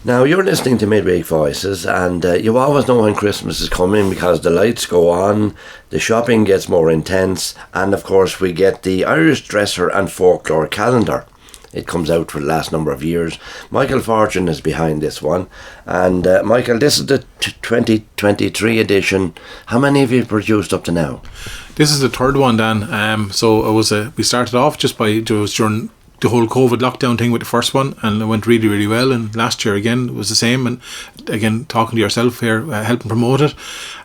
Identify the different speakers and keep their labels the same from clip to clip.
Speaker 1: Now, you're listening to Midweek Voices, and you always know when Christmas is coming because the lights go on, the shopping gets more intense, and of course we get the Irish Dresser and Folklore calendar. It comes out for the last number of years. Michael Fortune is behind this one. And Michael, this is the 2023 edition. How many have you produced up to now?
Speaker 2: This is the third one, Dan. So it was we started off just by during the whole COVID lockdown thing with the first one, and it went really, really well. And last year again was the same. And again, talking to yourself here, helping promote it.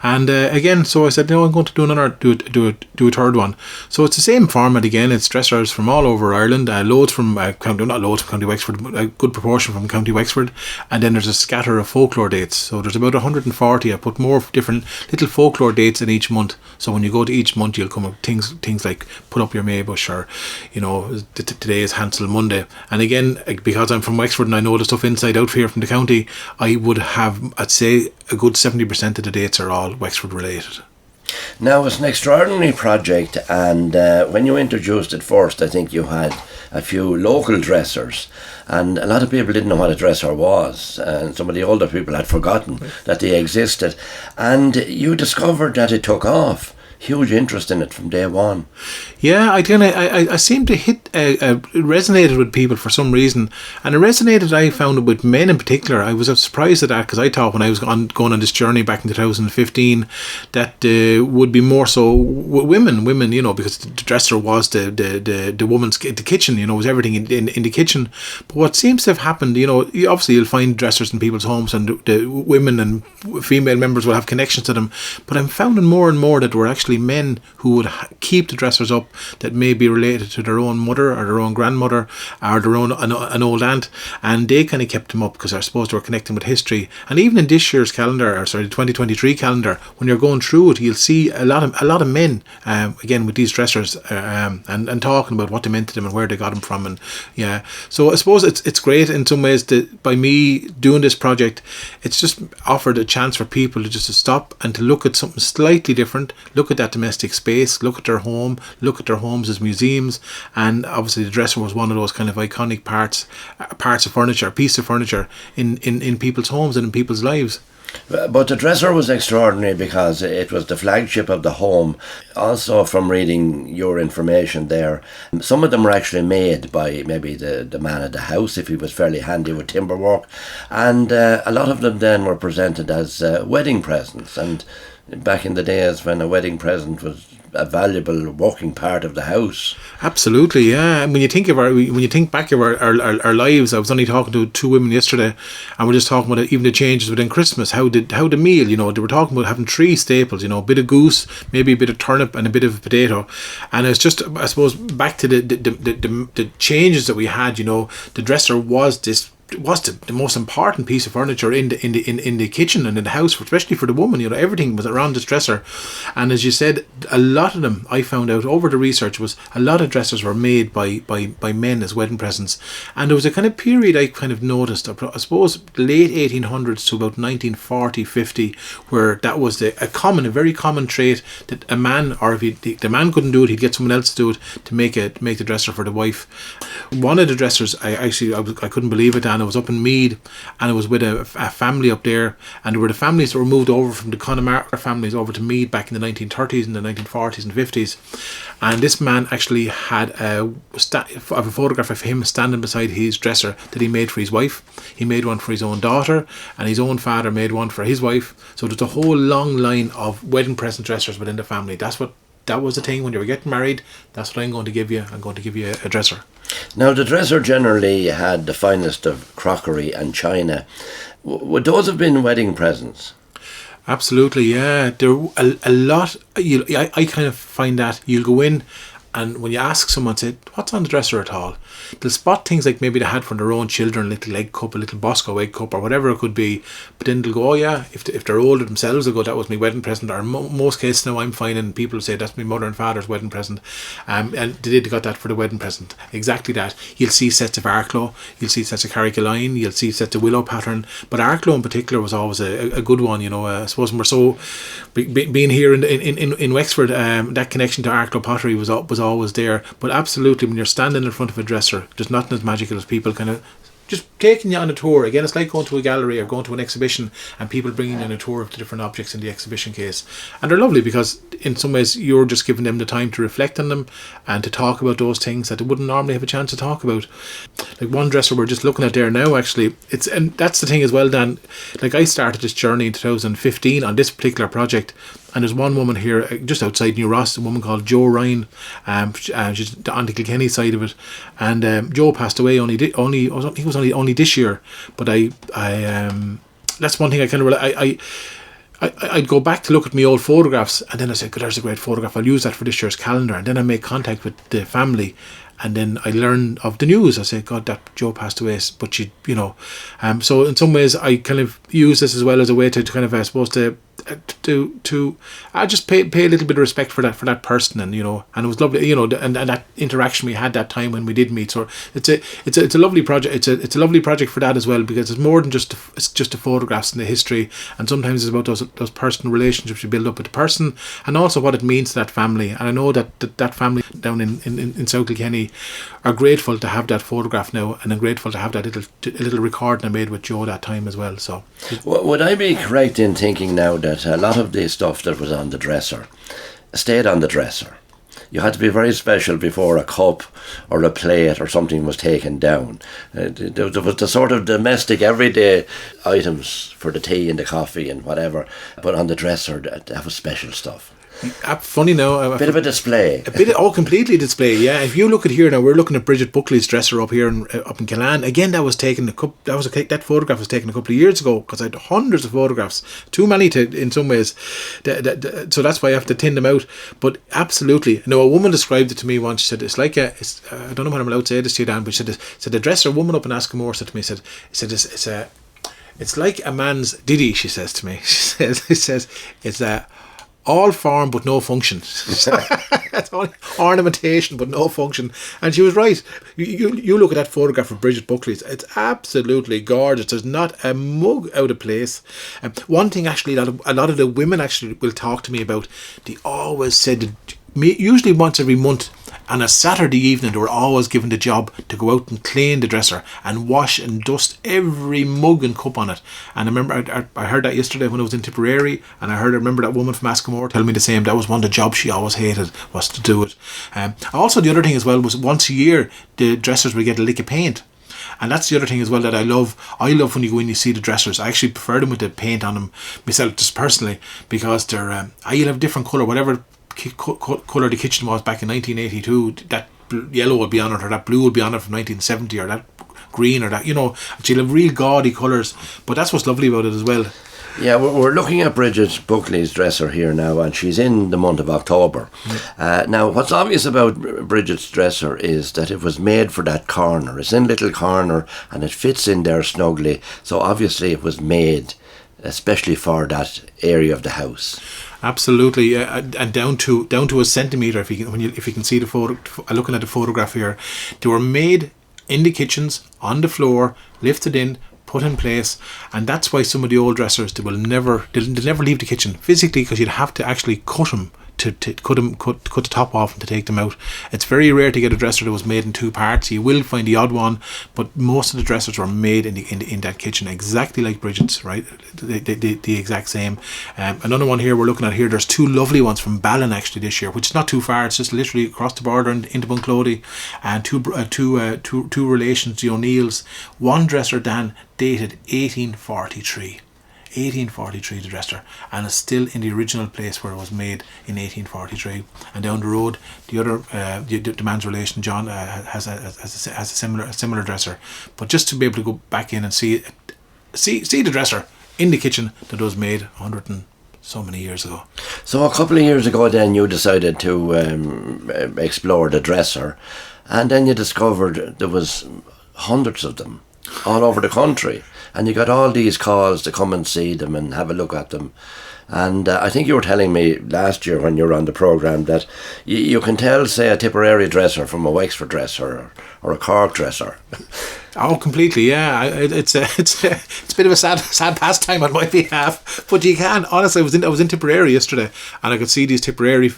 Speaker 2: And again, so I said, I'm going to do a third one. So it's the same format again. It's dressers from all over Ireland. Loads from County Wexford, a good proportion from County Wexford. And then there's a scatter of folklore dates. So there's about 140. I put more different little folklore dates in each month. So when you go to each month, you'll come up things like put up your Maybush, or today is Hansel Monday. And again, because I'm from Wexford and I know the stuff inside out here from the county, I would have, I'd say, a good 70% of the dates are all Wexford related.
Speaker 1: Now, it's an extraordinary project, and when you introduced it first, I think you had a few local dressers, and a lot of people didn't know what a dresser was, and some of the older people had forgotten that they existed, and you discovered that it took off. Huge interest in it from day one.
Speaker 2: Yeah, I seem to it resonated with people for some reason, and it resonated, I found it, with men in particular. I was surprised at that, because I thought when I was going on this journey back in 2015 that would be more so women, because the dresser was the woman's, the kitchen, was everything in the kitchen. But what seems to have happened, obviously you'll find dressers in people's homes, and the women and female members will have connections to them. But I'm finding more and more that there were actually men who would keep the dressers up that may be related to their own mother or their own grandmother or their own an old aunt, and they kind of kept them up because I suppose they were connecting with history. And even in this year's calendar, the 2023 calendar, when you're going through it, you'll see a lot of men again with these dressers and talking about what they meant to them and where they got them from. And yeah, so I suppose it's great in some ways that by me doing this project, it's just offered a chance for people to just stop and to look at something slightly different, look at that domestic space, look at their home, look at their homes as museums. And obviously the dresser was one of those kind of iconic parts of furniture, piece of furniture in people's homes and in people's lives.
Speaker 1: But the dresser was extraordinary because it was the flagship of the home. Also, from reading your information there, some of them were actually made by maybe the man of the house, if he was fairly handy with timber work, and a lot of them then were presented as wedding presents. And back in the days when a wedding present was a valuable working part of the house.
Speaker 2: Absolutely, yeah. And when you think back of our lives, I was only talking to two women yesterday, and we're just talking about even the changes within Christmas. How the meal, they were talking about having three staples, a bit of goose, maybe a bit of turnip, and a bit of potato. And it's just, I suppose, back to the changes that we had. The dresser was the most important piece of furniture in the kitchen and in the house, especially for the woman. Everything was around this dresser. And as you said, a lot of them, I found out over the research, was a lot of dressers were made by men as wedding presents. And there was a kind of period I kind of noticed, I suppose late 1800s to about 1940-50, where that was a very common trait that a man, or if the man couldn't do it, he'd get someone else to do it, to make the dresser for the wife. One of the dressers, I couldn't believe it, and it was up in Meath, and it was with a family up there, and there were the families that were moved over from the Connemara families over to Meath back in the 1930s and the 1940s and 50s. And this man actually had a photograph of him standing beside his dresser that he made for his wife. He made one for his own daughter, and his own father made one for his wife. So there's a whole long line of wedding present dressers within the family. That was the thing when you were getting married. That's what I'm going to give you. I'm going to give you a dresser.
Speaker 1: Now, the dresser generally had the finest of crockery and china. Would those have been wedding presents?
Speaker 2: Absolutely, yeah. There a lot. I kind of find that you'll go in, and when you ask someone, say, what's on the dresser at all? They'll spot things like maybe they had for their own children, a little egg cup, a little Bosco egg cup, or whatever it could be. But then they'll go, oh yeah, if they're older themselves, they'll go, that was my wedding present. Or in most cases now I'm finding people say that's my mother and father's wedding present. And they got that for the wedding present. Exactly that. You'll see sets of Arklow, you'll see sets of Carrigaline, you'll see sets of willow pattern. But Arklow in particular was always a good one, I suppose. We're so, being here in Wexford, that connection to Arklow pottery was always there. But absolutely, when you're standing in front of a dresser, there's nothing as magical as people kind of just taking you on a tour. Again, it's like going to a gallery or going to an exhibition and people bringing you on a tour of the different objects in the exhibition case. And they're lovely because in some ways you're just giving them the time to reflect on them and to talk about those things that they wouldn't normally have a chance to talk about. Like one dresser we're just looking at there now, actually, and that's the thing as well, Dan. Like I started this journey in 2015 on this particular project, and there's one woman here just outside New Ross, a woman called Jo Ryan. She's on the Kilkenny side of it, and Joe passed away only this year. But I that's one thing I kind of I'd go back to look at my old photographs, and then I said, "God, there's a great photograph. I'll use that for this year's calendar." And then I make contact with the family, and then I learn of the news. I say, "God, that Joe passed away," but she, so in some ways I kind of use this as well as a way to kind of, I suppose, to I just pay a little bit of respect for that person, and and it was lovely, and that interaction we had that time when we did meet. So it's a lovely project. It's a lovely project for that as well, because it's more than just the photographs and the history, and sometimes it's about those personal relationships you build up with the person, and also what it means to that family. And I know that family down in South Kilkenny are grateful to have that photograph now, and I'm grateful to have that little recording I made with Joe that time as well. So
Speaker 1: would I be correct in thinking now that a lot of the stuff that was on the dresser stayed on the dresser? You had to be very special before a cup or a plate or something was taken down. There was the sort of domestic everyday items for the tea and the coffee and whatever, but on the dresser that was special stuff.
Speaker 2: Funny now,
Speaker 1: a bit of a display.
Speaker 2: Completely display. Yeah, if you look at here now, we're looking at Bridget Buckley's dresser up here up in Killan. Again, that photograph was taken a couple of years ago, because I had hundreds of photographs, too many in some ways. So that's why I have to tin them out. But absolutely, a woman described it to me once. She said it's like I don't know what I'm allowed to say this to you, Dan, but she said the dresser, woman up in Askamore said to me, it's like a man's diddy. She says to me, she says it's a all form but no function. That's all ornamentation but no function. And she was right. You look at that photograph of Bridget Buckley's, it's absolutely gorgeous. There's not a mug out of place. One thing actually that a lot of the women actually will talk to me about, they always said, usually once every month, on a Saturday evening, they were always given the job to go out and clean the dresser and wash and dust every mug and cup on it. And I remember I heard that yesterday when I was in Tipperary, and I remember that woman from Askamore tell me the same. That was one of the jobs she always hated, was to do it. Also, the other thing as well was once a year the dressers would get a lick of paint. And that's the other thing as well that I love. I love when you go in and you see the dressers. I actually prefer them with the paint on them myself, just personally, because they're you'll have different colour, whatever colour the kitchen was back in 1982, that yellow would be on it, or that blue would be on it from 1970, or that green, or that, she'll have real gaudy colours. But that's what's lovely about it as well.
Speaker 1: Yeah, we're looking at Bridget Buckley's dresser here now, and she's in the month of October. Now, what's obvious about Bridget's dresser is that it was made for that corner. It's in a little corner and it fits in there snugly. So obviously it was made especially for that area of the house.
Speaker 2: Absolutely, and down to a centimetre. If you can see the photo, looking at the photograph here, they were made in the kitchens, on the floor, lifted in, put in place, and that's why some of the old dressers they'll never leave the kitchen physically, because you'd have to actually cut them to cut the top off and to take them out. It's very rare to get a dresser that was made in two parts. You will find the odd one, but most of the dressers were made in that kitchen, exactly like Bridget's, right? The exact same. Another one here we're looking at here. There's two lovely ones from Ballin actually this year, which is not too far. It's just literally across the border into Bunclody, and two relations, the O'Neills. One dresser, Dan, dated 1843. 1843 the dresser, and it's still in the original place where it was made in 1843. And down the road, the other the man's relation John has a similar dresser. But just to be able to go back in and see the dresser in the kitchen that was made 100 and so many years ago.
Speaker 1: So a couple of years ago then you decided to explore the dresser, and then you discovered there was hundreds of them all over the country, and you got all these calls to come and see them and have a look at them. And I think you were telling me last year when you were on the programme that you can tell, say, a Tipperary dresser from a Wexford dresser or a Cork dresser.
Speaker 2: Oh, completely, yeah. It's a bit of a sad pastime on my behalf, but you can honestly. I was in Tipperary yesterday, and I could see these Tipperary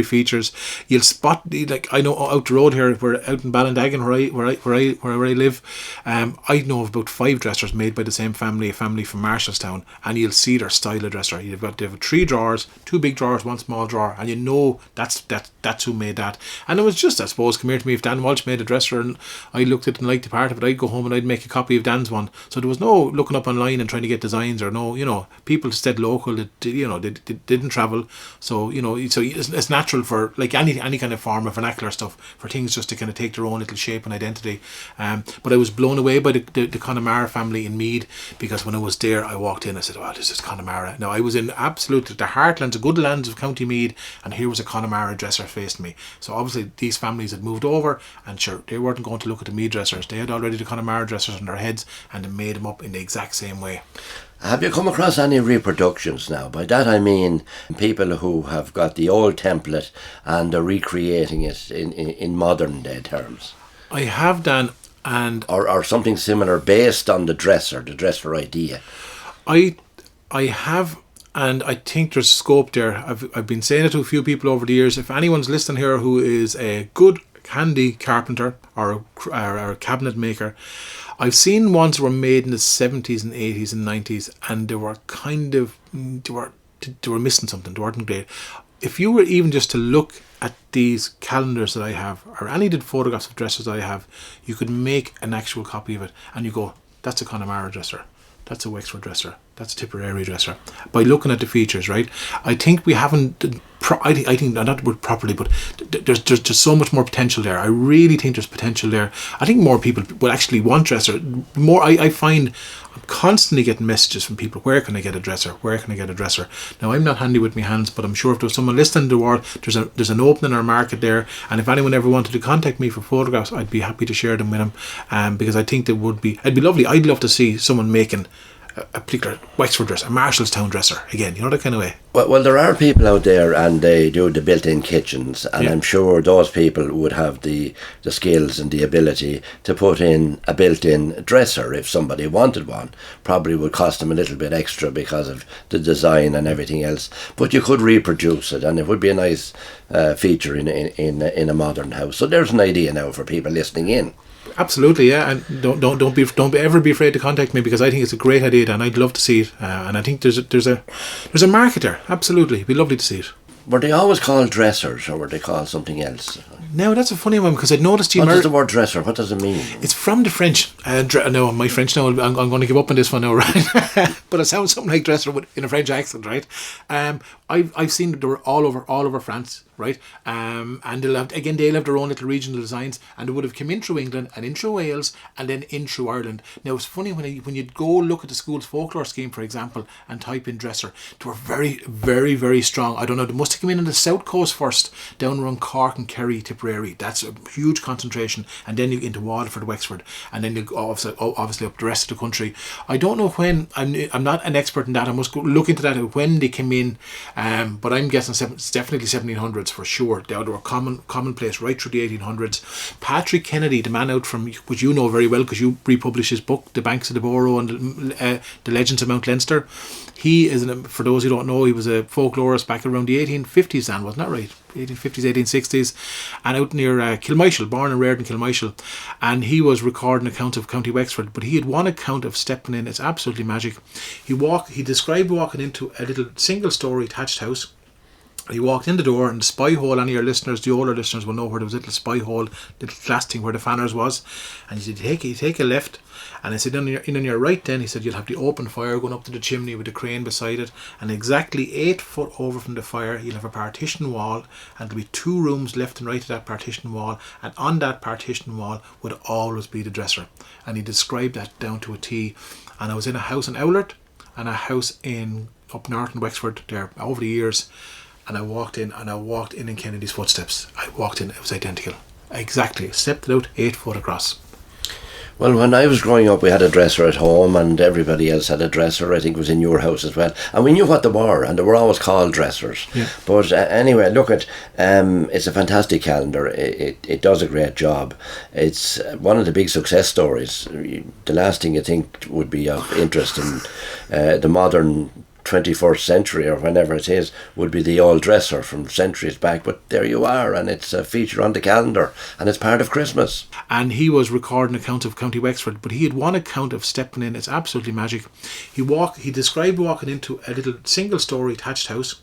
Speaker 2: features. You'll spot, like, I know out the road here, we're out in Ballindagan where I live. I know of about 5 dressers made by the same family, a family from Marshallstown, and you'll see their style of dresser. They have 3 drawers, 2 big drawers, 1 small drawer, and you know that's who made that. And it was just, I suppose, come here to me, if Dan Walsh made a dresser and I looked at it and liked the part of it, I'd go home and I'd make a copy of Dan's one. So there was no looking up online and trying to get designs, or no, people stayed local. That they didn't travel, so so it's natural for, like, any kind of form of vernacular stuff, for things just to kind of take their own little shape and identity. But I was blown away by the Connemara family in Meath, because when I was there, I walked in, I said, "Oh, this is Connemara." Now, I was in absolute the heartlands, the good lands of County Meath, and here was a Connemara dresser facing me. So obviously these families had moved over, and sure, they weren't going to look at the Meath dressers. They had already the Connemara dressers on their heads, and they made them up in the exact same way.
Speaker 1: Have you come across any reproductions now? By that I mean people who have got the old template and are recreating it in modern day terms.
Speaker 2: I have done, and
Speaker 1: or something similar based on the dresser idea.
Speaker 2: I have, and I think there's scope there. I've been saying it to a few people over the years. If anyone's listening here who is a good handy carpenter or a cabinet maker, I've seen ones that were made in the 70s and 80s and 90s, and they were they were missing something. They weren't great. If you were even just to look at these calendars that I have, or any of the photographs of dressers that I have, you could make an actual copy of it, and you go, that's a Connemara dresser, that's a Wexford dresser, that's a Tipperary dresser, by looking at the features, right? I think we haven't, I think, not the word properly, but there's just so much more potential there. I really think there's potential there. I think more people will actually want dresser. More, I find I'm constantly getting messages from people, where can I get a dresser? Where can I get a dresser? Now, I'm not handy with my hands, but I'm sure if there's someone listening to the world, there's an opening in our market there, and if anyone ever wanted to contact me for photographs, I'd be happy to share them with them, because I think it'd be lovely. I'd love to see someone making a particular Wexford dresser, a Marshallstown dresser, again, that kind of way.
Speaker 1: Well, there are people out there, and they do the built-in kitchens, and I'm sure those people would have the skills and the ability to put in a built-in dresser if somebody wanted one. Probably would cost them a little bit extra because of the design and everything else, but you could reproduce it, and it would be a nice feature in a modern house. So there's an idea now for people listening in.
Speaker 2: Absolutely, yeah, and don't ever be afraid to contact me, because I think it's a great idea and I'd love to see it, and I think there's a market there. Absolutely, it'd be lovely to see it.
Speaker 1: Were they always called dressers, or were they called something else?
Speaker 2: Now, that's a funny one, because I'd noticed
Speaker 1: What does the word dresser, what does it mean?
Speaker 2: It's from the French. No, my French now, I'm going to give up on this one now, right? But it sounds something like dresser in a French accent, right? I've seen that they were all over France, right? And they'll have their own little regional designs, and they would have come in through England and in through Wales and then in through Ireland. Now, it's funny when you go look at the school's folklore scheme, for example, and type in dresser, they were very, very, very strong. I don't know, they must have come in on the south coast first, down around Cork and Kerry, Tipperary. That's a huge concentration, and then you get into Waterford, Wexford, and then you go obviously up the rest of the country. I don't know when. I'm not an expert in that. I must go look into that when they came in. But I'm guessing it's definitely 1700s for sure. They were commonplace right through the 1800s. Patrick Kennedy, the man out from, which you know very well because you republished his book, The Banks of the Borough and the Legends of Mount Leinster. He is, for those who don't know, he was a folklorist back around the 1850s, then, wasn't that right? 1850s, 1860s, and out near Kilmichael, born and reared in Kilmichael, and he was recording accounts of County Wexford, but he had one account of stepping in. It's absolutely magic. He described walking into a little single-story thatched house. He walked in the door, and the spy hole, any of your listeners, the older listeners will know where there was a little spy hole, little glass thing where the fanners was, and he said, take a left, and I said, in on your right then, he said, you'll have the open fire going up to the chimney with the crane beside it, and exactly 8 foot over from the fire, you'll have a partition wall, and there'll be 2 rooms left and right of that partition wall, and on that partition wall would always be the dresser. And he described that down to a T. And I was in a house in Owlert, and a house up north in Wexford there over the years, and I walked in Kennedy's footsteps. I walked in, it was identical. Exactly. Stepped it out 8 foot across.
Speaker 1: Well, when I was growing up, we had a dresser at home, and everybody else had a dresser. I think it was in your house as well, and we knew what they were, and they were always called dressers.
Speaker 2: Yeah.
Speaker 1: But anyway, look at it's a fantastic calendar. It does a great job. It's one of the big success stories. The last thing you think would be of interest in the modern 21st century, or whenever it is, would be the old dresser from centuries back, but there you are, and it's a feature on the calendar, and it's part of Christmas.
Speaker 2: And he was recording accounts of County Wexford, but he had one account of stepping in. It's absolutely magic. He described walking into a little single story attached house.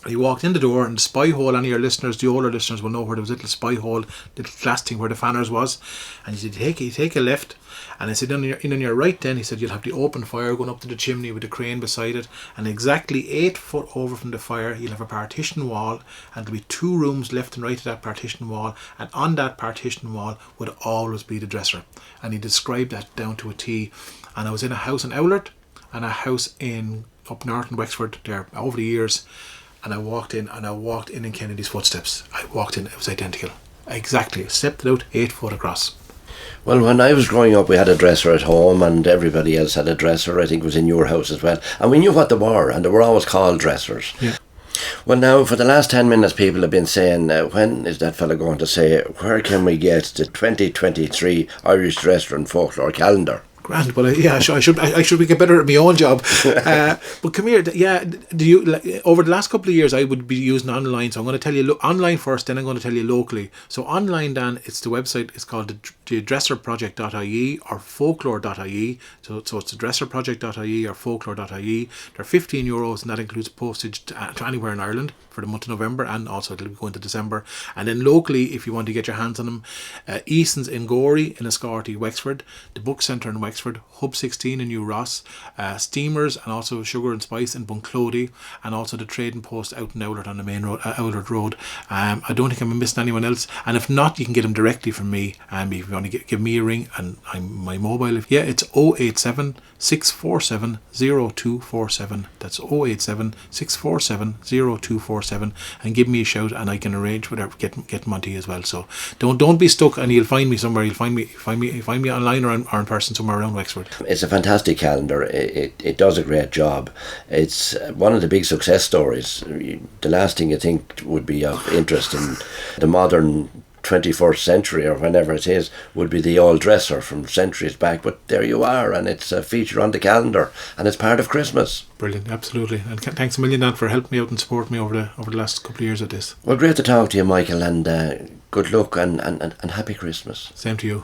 Speaker 2: He walked in the door, and the spy hole, any of your listeners, the older listeners will know where there was a little spy hole, little glass thing where the fanners was. And he said, take a left. And I said, in on your right then, he said, you'll have the open fire going up to the chimney with the crane beside it. And exactly 8 foot over from the fire, you'll have a partition wall, and there'll be 2 rooms left and right of that partition wall. And on that partition wall would always be the dresser. And he described that down to a T. And I was in a house in Owlert and a house up north in Wexford there over the years. And I walked in Kennedy's footsteps. I walked in, it was identical. Exactly. Stepped out 8 foot across.
Speaker 1: Well, when I was growing up, we had a dresser at home, and everybody else had a dresser. I think it was in your house as well, and we knew what they were, and they were always called dressers.
Speaker 2: Yeah.
Speaker 1: Well, now, for the last 10 minutes, people have been saying, when is that fella going to say, where can we get the 2023 Irish Dresser and Folklore calendar?
Speaker 2: Grand, but I should get better at my own job. But come here, do you over the last couple of years I would be using online, so I'm going to tell you online first, then I'm going to tell you locally. So online, Dan, it's the website. It's called the dresserproject.ie or folklore.ie. So it's the dresserproject.ie or folklore.ie. They're €15, and that includes postage to anywhere in Ireland for the month of November, and also it'll be going to December. And then locally, if you want to get your hands on them, Eason's in Gorey, in Escarty, Wexford, the Book Centre in Wexford, Hub 16 in New Ross, Steamers and also Sugar and Spice in Bunclody, and also the Trading Post out in Owlert on the main road, Owlert Road. I don't think I'm missing anyone else, and if not, you can get them directly from me. And if you want to give me a ring, and my mobile, it's 087 647 0247. That's 087 647 0247, and give me a shout, and I can arrange whatever, get them onto you as well. So don't be stuck, and you'll find me somewhere. You'll find me online or in person somewhere around Wexford.
Speaker 1: It's a fantastic calendar. It does a great job. It's one of the big success stories. The last thing you think would be of interest in the modern 21st century, or whenever it is, would be the old dresser from centuries back, but there you are, and it's a feature on the calendar, and it's part of Christmas.
Speaker 2: Brilliant, absolutely. And thanks a million, Dan, for helping me out and supporting me over the last couple of years of this.
Speaker 1: Well, great to talk to you, Michael, and good luck and happy Christmas.
Speaker 2: Same to you.